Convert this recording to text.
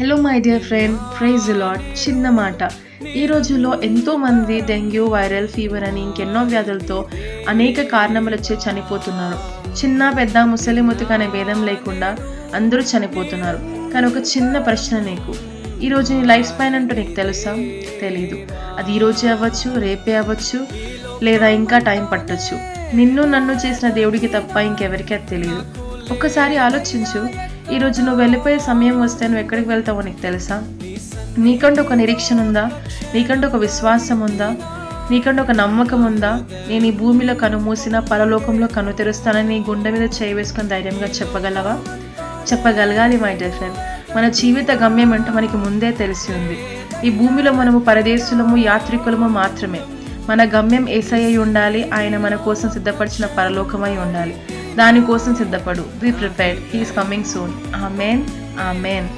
Hello my dear friend, praise the Lord. చిన్న మాట. ఈ రోజుల్లో ఎంతోమంది డెంగ్యూ, వైరల్ ఫీవర్ అని ఇంకెన్నో వ్యాధులతో అనేక కారణములు వచ్చి చనిపోతున్నారు. చిన్న పెద్ద ముసలి ముతిక అనే భేదం లేకుండా అందరూ చనిపోతున్నారు. కానీ ఒక చిన్న ప్రశ్న నీకు, ఈరోజు నీ లైఫ్ స్పాన్ అంటూ నీకు తెలుసా? తెలీదు. అది ఈరోజే అవ్వచ్చు, రేపే అవ్వచ్చు, లేదా ఇంకా టైం పట్టొచ్చు. నిన్ను నన్ను చేసిన దేవుడికి తప్ప ఇంకెవరికీ అది తెలియదు. ఒక్కసారి ఆలోచించు. ఈరోజు నువ్వు వెళ్ళిపోయే సమయం వస్తే నువ్వు ఎక్కడికి వెళ్తావో నీకు తెలుసా? నీకంటూ ఒక నిరీక్షణ ఉందా? నీకంటూ ఒక విశ్వాసం ఉందా? నీకంటూ ఒక నమ్మకం ఉందా? నేను ఈ భూమిలో కనుమూసిన పరలోకంలో కను తెరుస్తానని నీ గుండె మీద చేయి వేసుకొని ధైర్యంగా చెప్పగలవా? చెప్పగలగాలి మై డియర్ ఫ్రెండ్. మన జీవిత గమ్యం అంటే మనకి ముందే తెలిసి ఉంది. ఈ భూమిలో మనము పరదేశులము, యాత్రికులము మాత్రమే. మన గమ్యం యేసయ్య ఉండాలి. ఆయన మన కోసం సిద్ధపరిచిన పరలోకమై ఉండాలి. దానికోసం సిద్ధపడు. Be prepared. He is coming soon. Amen. Amen.